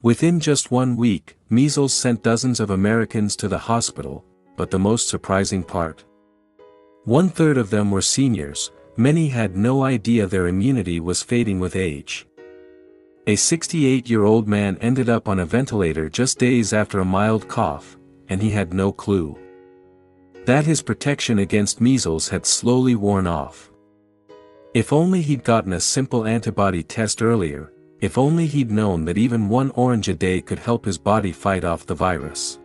Within just 1 week, measles sent dozens of Americans to the hospital, but the most surprising part. 1/3 of them were seniors. Many had no idea their immunity was fading with age. A 68-year-old man ended up on a ventilator just days after a mild cough, and he had no clue that his protection against measles had slowly worn off. If only he'd gotten a simple antibody test earlier, if only he'd known that even one orange a day could help his body fight off the virus.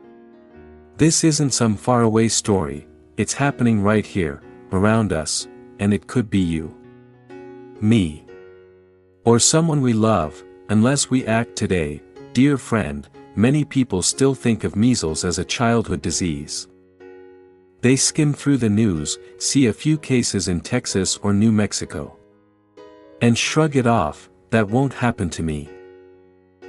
This isn't some faraway story, it's happening right here, around us, and it could be you, me, or someone we love. Unless we act today, dear friend, many people still think of measles as a childhood disease. They skim through the news, see a few cases in Texas or New Mexico, and shrug it off, that won't happen to me.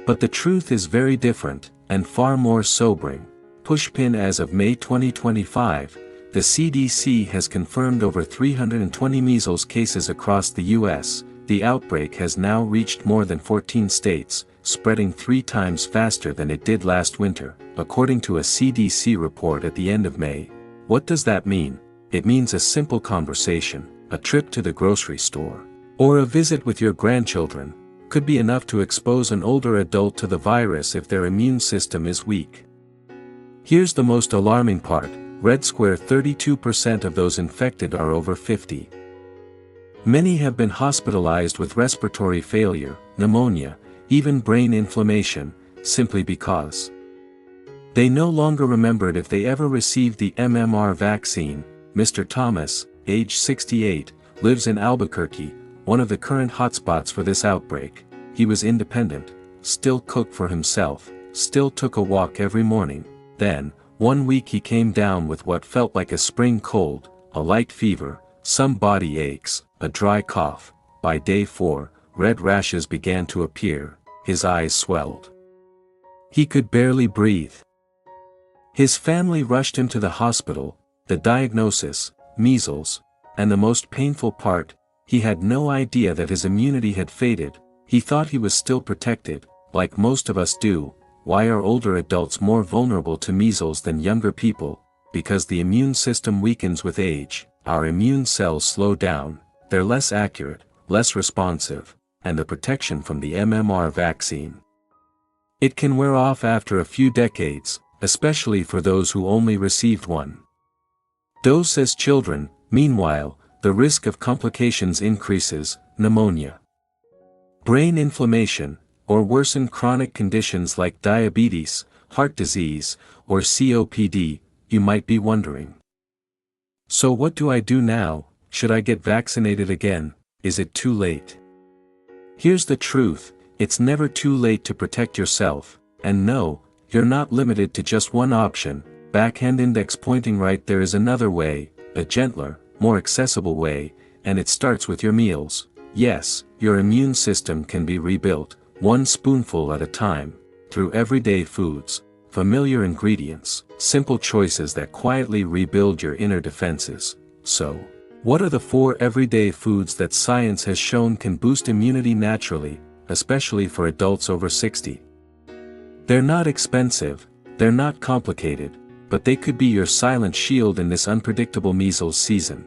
But the truth is very different, and far more sobering. Pushpin as of May 2025, the CDC has confirmed over 320 measles cases across the U.S., The outbreak has now reached more than 14 states, spreading 3 times faster than it did last winter, according to a CDC report at the end of May. What does that mean? It means a simple conversation, a trip to the grocery store, or a visit with your grandchildren, could be enough to expose an older adult to the virus if their immune system is weak. Here's the most alarming part, Red Square 32% of those infected are over 50. Many have been hospitalized with respiratory failure, pneumonia, even brain inflammation, simply because they no longer remembered if they ever received the MMR vaccine. Mr. Thomas, age 68, lives in Albuquerque, one of the current hotspots for this outbreak. He was independent, still cooked for himself, still took a walk every morning. Then, one week he came down with what felt like a spring cold, a light fever, some body aches, a dry cough. By day 4, red rashes began to appear, his eyes swelled. He could barely breathe. His family rushed him to the hospital. The diagnosis, measles, and the most painful part, he had no idea that his immunity had faded. He thought he was still protected, like most of us do. Why are older adults more vulnerable to measles than younger people? Because the immune system weakens with age. Our immune cells slow down, they're less accurate, less responsive, and the protection from the MMR vaccine, it can wear off after a few decades, especially for those who only received one dose as children. Meanwhile, the risk of complications increases, pneumonia, brain inflammation, or worsen chronic conditions like diabetes, heart disease, or COPD. You might be wondering, so what do I do now? Should I get vaccinated again? Is it too late? Here's the truth, it's never too late to protect yourself, and no, you're not limited to just one option. Backhand index pointing right, there is another way, a gentler, more accessible way, and it starts with your meals. Yes, your immune system can be rebuilt, one spoonful at a time, through everyday foods, familiar ingredients, simple choices that quietly rebuild your inner defenses. So, what are the 4 everyday foods that science has shown can boost immunity naturally, especially for adults over 60? They're not expensive, they're not complicated, but they could be your silent shield in this unpredictable measles season.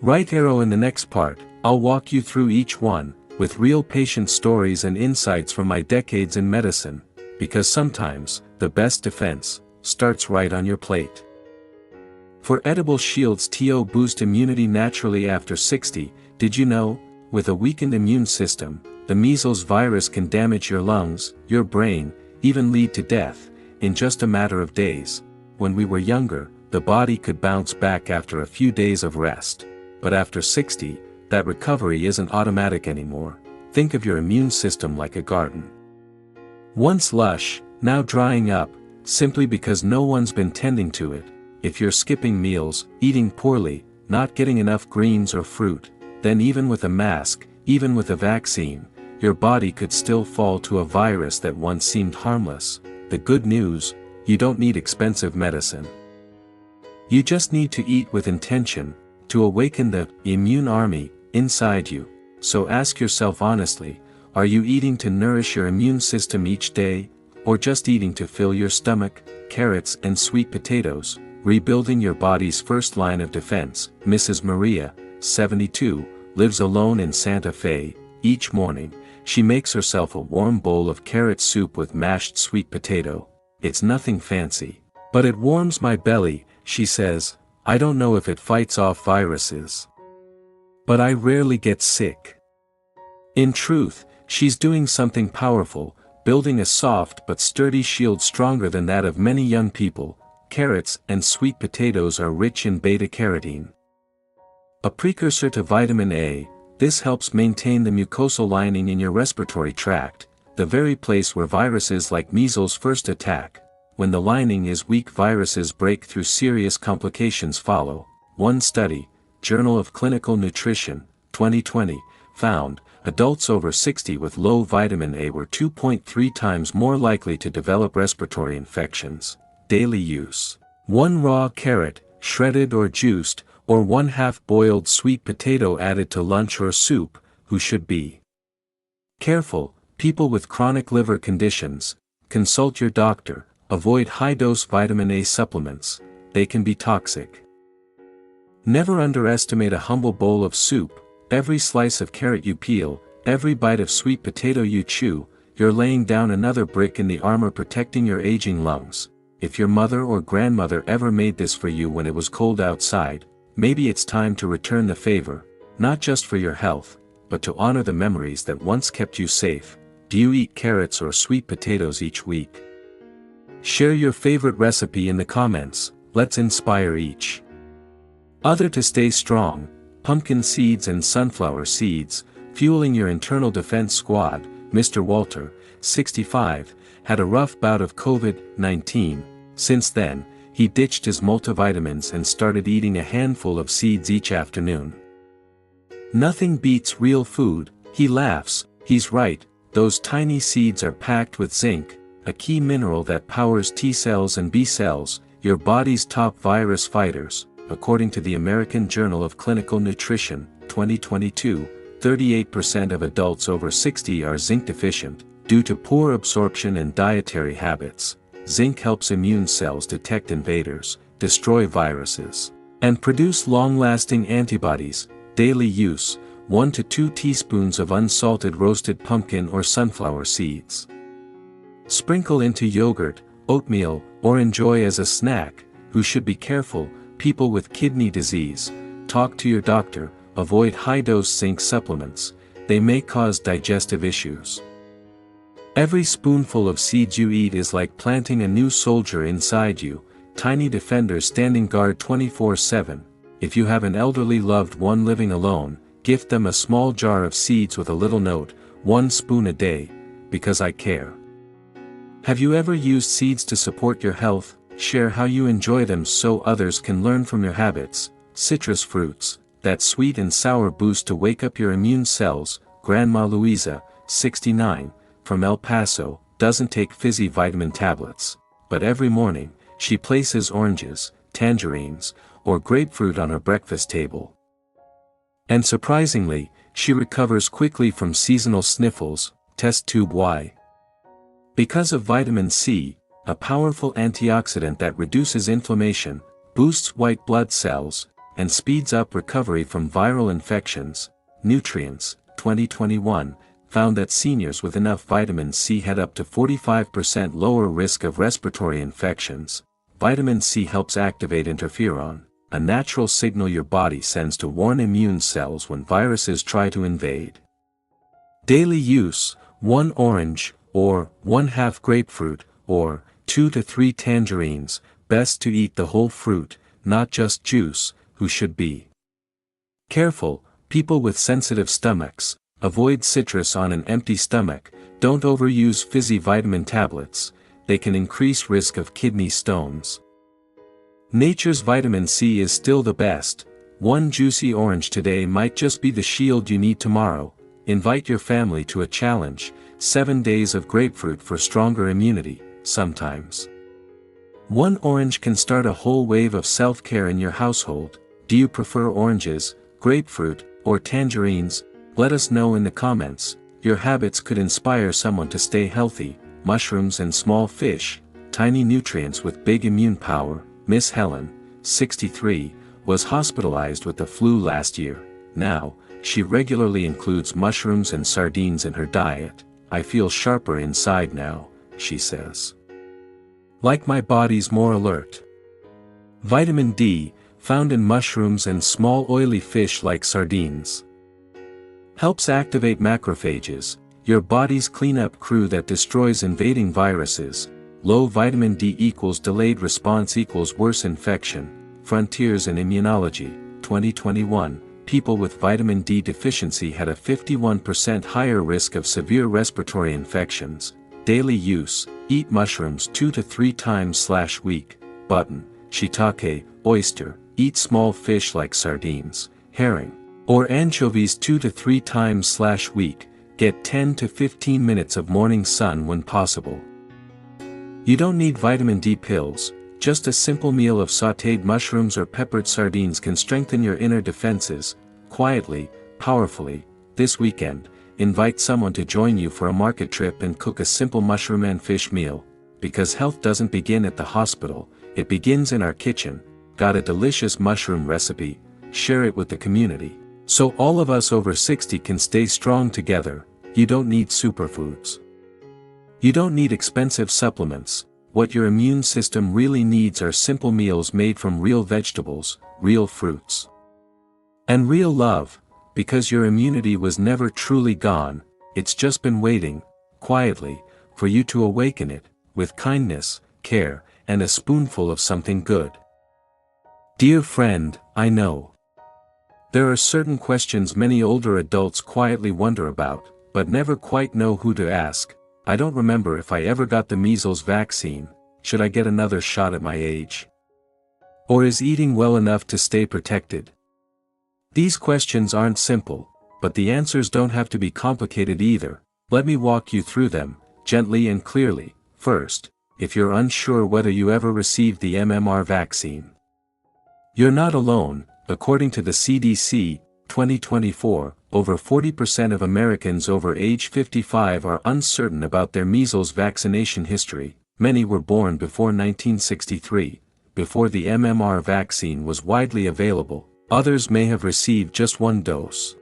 Right arrow in the next part, I'll walk you through each one, with real patient stories and insights from my decades in medicine, because sometimes, the best defense starts right on your plate. For edible shields to boost immunity naturally after 60, did you know, with a weakened immune system, the measles virus can damage your lungs, your brain, even lead to death, in just a matter of days. When we were younger, the body could bounce back after a few days of rest. But after 60, that recovery isn't automatic anymore. Think of your immune system like a garden. Once lush, now drying up, simply because no one's been tending to it. If you're skipping meals, eating poorly, not getting enough greens or fruit, then even with a mask, even with a vaccine, your body could still fall to a virus that once seemed harmless. The good news, you don't need expensive medicine. You just need to eat with intention, to awaken the immune army inside you. So ask yourself honestly, Are you eating to nourish your immune system each day, or just eating to fill your stomach? Carrots and sweet potatoes, rebuilding your body's first line of defense. Mrs. Maria, 72, lives alone in Santa Fe. Each morning, she makes herself a warm bowl of carrot soup with mashed sweet potato. It's nothing fancy, but it warms my belly, she says. I don't know if it fights off viruses, but I rarely get sick. In truth, she's doing something powerful, building a soft but sturdy shield stronger than that of many young people. Carrots and sweet potatoes are rich in beta-carotene, a precursor to vitamin A. This helps maintain the mucosal lining in your respiratory tract, the very place where viruses like measles first attack. When the lining is weak, viruses break through, serious complications follow. One study, Journal of Clinical Nutrition, 2020, found adults over 60 with low vitamin A were 2.3 times more likely to develop respiratory infections. Daily use: 1 raw carrot, shredded or juiced, or 1 half-boiled sweet potato added to lunch or soup. Who should be careful? People with chronic liver conditions. Consult your doctor. Avoid high-dose vitamin A supplements. They can be toxic. Never underestimate a humble bowl of soup. Every slice of carrot you peel, every bite of sweet potato you chew, you're laying down another brick in the armor protecting your aging lungs. If your mother or grandmother ever made this for you when it was cold outside, maybe it's time to return the favor, not just for your health, but to honor the memories that once kept you safe. Do you eat carrots or sweet potatoes each week? Share your favorite recipe in the comments. Let's inspire each other to stay strong. Pumpkin seeds and sunflower seeds, fueling your internal defense squad. Mr. Walter, 65, had a rough bout of COVID-19. Since then, he ditched his multivitamins and started eating a handful of seeds each afternoon. Nothing beats real food, he laughs. He's right, those tiny seeds are packed with zinc, a key mineral that powers T cells and B cells, your body's top virus fighters. According to the American Journal of Clinical Nutrition, 2022, 38% of adults over 60 are zinc deficient, due to poor absorption and dietary habits. Zinc helps immune cells detect invaders, destroy viruses, and produce long-lasting antibodies. Daily use: 1 to 2 teaspoons of unsalted roasted pumpkin or sunflower seeds. Sprinkle into yogurt, oatmeal, or enjoy as a snack. Who should be careful? People with kidney disease. Talk to your doctor. Avoid high-dose zinc supplements. They may cause digestive issues. Every spoonful of seeds you eat is like planting a new soldier inside you, tiny defenders standing guard 24/7. If you have an elderly loved one living alone, gift them a small jar of seeds with a little note, 1 spoon a day, because I care. Have you ever used seeds to support your health? Share how you enjoy them so others can learn from your habits. Citrus fruits, that sweet and sour boost to wake up your immune cells. Grandma Louisa, 69, from El Paso, doesn't take fizzy vitamin tablets, but every morning, she places oranges, tangerines, or grapefruit on her breakfast table. And surprisingly, she recovers quickly from seasonal sniffles. Test tube why. Because of vitamin C, a powerful antioxidant that reduces inflammation, boosts white blood cells, and speeds up recovery from viral infections. Nutrients, 2021, found that seniors with enough vitamin C had up to 45% lower risk of respiratory infections. Vitamin C helps activate interferon, a natural signal your body sends to warn immune cells when viruses try to invade. Daily use: 1 orange, or 1/2 grapefruit, or 2 to 3 tangerines. Best to eat the whole fruit, not just juice. Who should be careful? People with sensitive stomachs. Avoid citrus on an empty stomach. Don't overuse fizzy vitamin tablets. They can increase risk of kidney stones. Nature's vitamin C is still the best. 1 juicy orange today might just be the shield you need tomorrow. Invite your family to a challenge. 7 days of grapefruit for stronger immunity. Sometimes 1 orange can start a whole wave of self-care in your household. Do you prefer oranges, grapefruit, or tangerines? Let us know in the comments. your habits could inspire someone to stay healthy. Mushrooms and small fish, tiny nutrients with big immune power. Miss Helen, 63, was hospitalized with the flu last year. Now, she regularly includes mushrooms and sardines in her diet. I feel sharper inside now, she says. Like my body's more alert. Vitamin D, found in mushrooms and small oily fish like sardines. Helps activate macrophages, your body's cleanup crew that destroys invading viruses. Low vitamin D equals delayed response equals worse infection. Frontiers in Immunology, 2021, people with vitamin D deficiency had a 51% higher risk of severe respiratory infections. Daily use, eat mushrooms 2 to 3 times/week. Button, shiitake, oyster, eat small fish like sardines, herring, or anchovies 2 to 3 times/week. Get 10 to 15 minutes of morning sun when possible. You don't need vitamin D pills, just a simple meal of sautéed mushrooms or peppered sardines can strengthen your inner defenses. Quietly, powerfully. This weekend, invite someone to join you for a market trip and cook a simple mushroom and fish meal. Because health doesn't begin at the hospital, it begins in our kitchen. Got a delicious mushroom recipe? Share it with the community, so all of us over 60 can stay strong together. You don't need superfoods. You don't need expensive supplements. What your immune system really needs are simple meals made from real vegetables, real fruits, and real love, because your immunity was never truly gone, it's just been waiting, quietly, for you to awaken it, with kindness, care, and a spoonful of something good. Dear friend, I know there are certain questions many older adults quietly wonder about, but never quite know who to ask. I don't remember if I ever got the measles vaccine. Should I get another shot at my age? Or is eating well enough to stay protected? These questions aren't simple, but the answers don't have to be complicated either. Let me walk you through them, gently and clearly. First, if you're unsure whether you ever received the MMR vaccine, you're not alone. According to the CDC, 2024, over 40% of Americans over age 55 are uncertain about their measles vaccination history. Many were born before 1963, before the MMR vaccine was widely available. Others may have received just one dose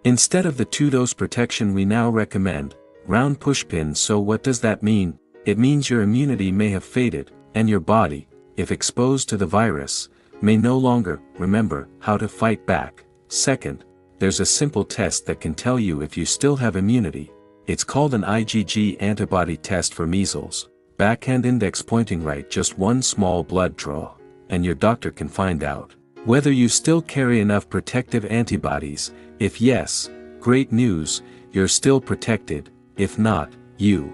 instead of the 2-dose protection we now recommend. Round pushpins. So what does that mean? It means your immunity may have faded, and your body, if exposed to the virus, may no longer remember how to fight back. Second, there's a simple test that can tell you if you still have immunity. It's called an IgG antibody test for measles. Backhand index pointing right, just one small blood draw, and your doctor can find out whether you still carry enough protective antibodies. If yes, great news, you're still protected. If not, you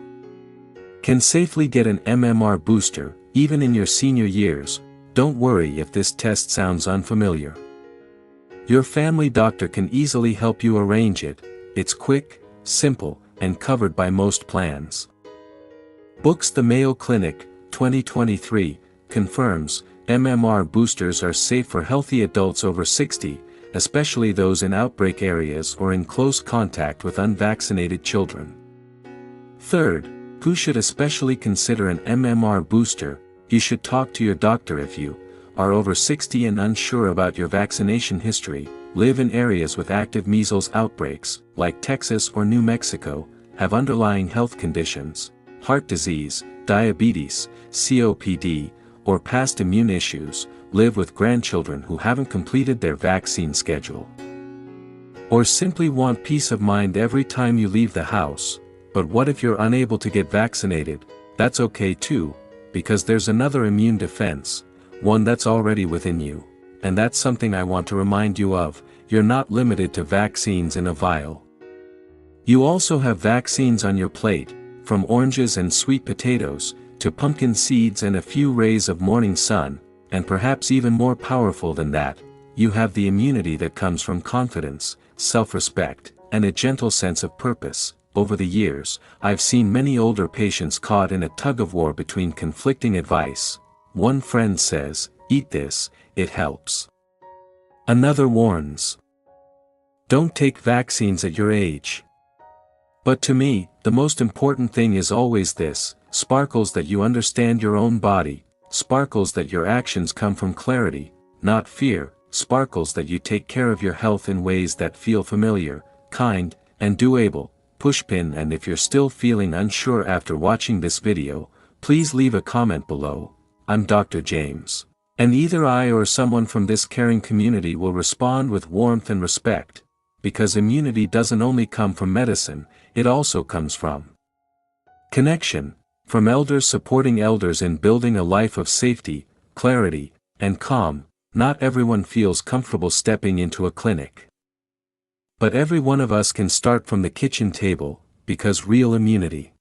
can safely get an MMR booster, even in your senior years. Don't worry if this test sounds unfamiliar. Your family doctor can easily help you arrange it. It's quick, simple, and covered by most plans. Books. The Mayo Clinic, 2023, confirms MMR boosters are safe for healthy adults over 60, especially those in outbreak areas or in close contact with unvaccinated children. Third, who should especially consider an MMR booster? You should talk to your doctor if you are over 60 and unsure about your vaccination history, live in areas with active measles outbreaks, like Texas or New Mexico, have underlying health conditions, heart disease, diabetes, COPD, or past immune issues, live with grandchildren who haven't completed their vaccine schedule, or simply want peace of mind every time you leave the house. But what if you're unable to get vaccinated? That's okay too, because there's another immune defense, one that's already within you. And that's something I want to remind you of: you're not limited to vaccines in a vial. You also have vaccines on your plate, from oranges and sweet potatoes, to pumpkin seeds and a few rays of morning sun, and perhaps even more powerful than that, you have the immunity that comes from confidence, self-respect, and a gentle sense of purpose. Over the years, I've seen many older patients caught in a tug-of-war between conflicting advice. One friend says, "Eat this, it helps." Another warns, "Don't take vaccines at your age. But to me, the most important thing is always this: sparkles that you understand your own body, sparkles that your actions come from clarity, not fear, sparkles that you take care of your health in ways that feel familiar, kind, and doable. Pushpin. And if you're still feeling unsure after watching this video, please leave a comment below. I'm Dr. James. And either I or someone from this caring community will respond with warmth and respect, because immunity doesn't only come from medicine, it also comes from connection, from elders supporting elders in building a life of safety, clarity, and calm. Not everyone feels comfortable stepping into a clinic. But every one of us can start from the kitchen table, because real immunity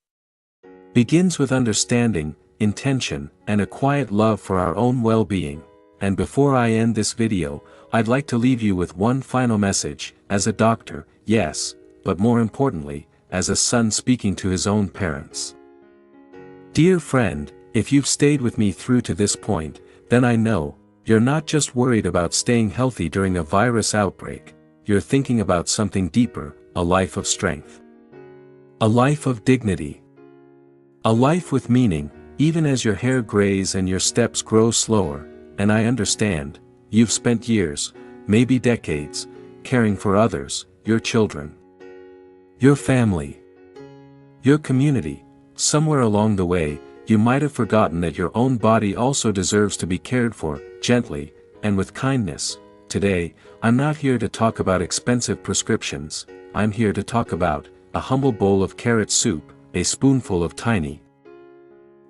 begins with understanding, intention, and a quiet love for our own well-being. And before I end this video, I'd like to leave you with one final message, as a doctor, yes, but more importantly, as a son speaking to his own parents. Dear friend, if you've stayed with me through to this point, then I know you're not just worried about staying healthy during a virus outbreak. You're thinking about something deeper: a life of strength, a life of dignity, a life with meaning, even as your hair grays and your steps grow slower. And I understand, you've spent years, maybe decades, caring for others, your children, your family, your community. Somewhere along the way, you might have forgotten that your own body also deserves to be cared for, gently, and with kindness. Today, I'm not here to talk about expensive prescriptions. I'm here to talk about a humble bowl of carrot soup, a spoonful of tiny,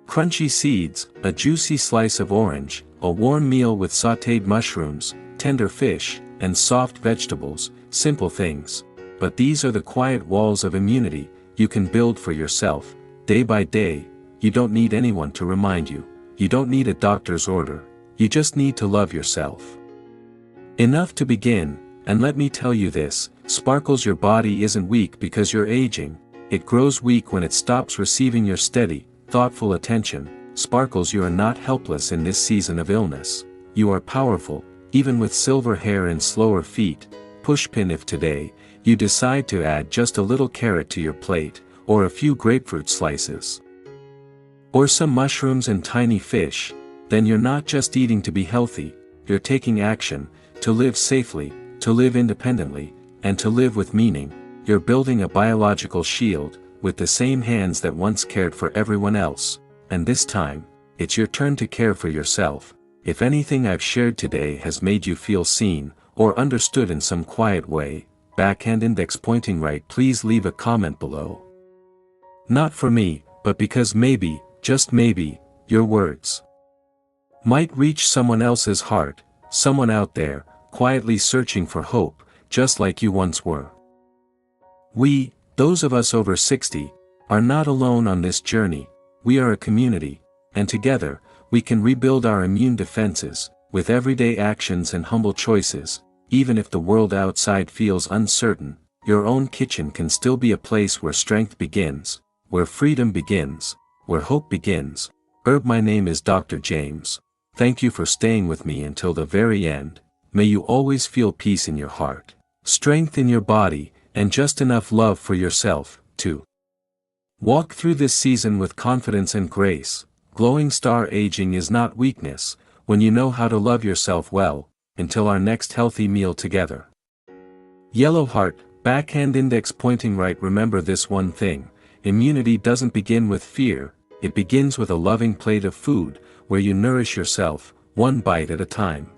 crunchy seeds, a juicy slice of orange, a warm meal with sautéed mushrooms, tender fish, and soft vegetables. Simple things. But these are the quiet walls of immunity you can build for yourself, day by day. You don't need anyone to remind you. You don't need a doctor's order. You just need to love yourself enough to begin. And let me tell you this: sparkles, your body isn't weak because you're aging. It grows weak when it stops receiving your steady, thoughtful attention. Sparkles, you are not helpless in this season of illness. You are powerful, even with silver hair and slower feet. Pushpin. If today, you decide to add just a little carrot to your plate, or a few grapefruit slices, or some mushrooms and tiny fish, then you're not just eating to be healthy, you're taking action, to live safely, to live independently, and to live with meaning. You're building a biological shield, with the same hands that once cared for everyone else. And this time, it's your turn to care for yourself. If anything I've shared today has made you feel seen, or understood in some quiet way, backhand index pointing right, please leave a comment below. Not for me, but because maybe, just maybe, your words might reach someone else's heart, someone out there, quietly searching for hope, just like you once were. We, those of us over 60, are not alone on this journey. We are a community, and together, we can rebuild our immune defenses, with everyday actions and humble choices. Even if the world outside feels uncertain, your own kitchen can still be a place where strength begins, where freedom begins, where hope begins. My name is Dr. James. Thank you for staying with me until the very end. May you always feel peace in your heart, strength in your body, and just enough love for yourself, to walk through this season with confidence and grace. Glowing star, aging is not weakness, when you know how to love yourself well. Until our next healthy meal together. Yellow heart, backhand index pointing right. Remember this one thing: immunity doesn't begin with fear, it begins with a loving plate of food, where you nourish yourself, one bite at a time.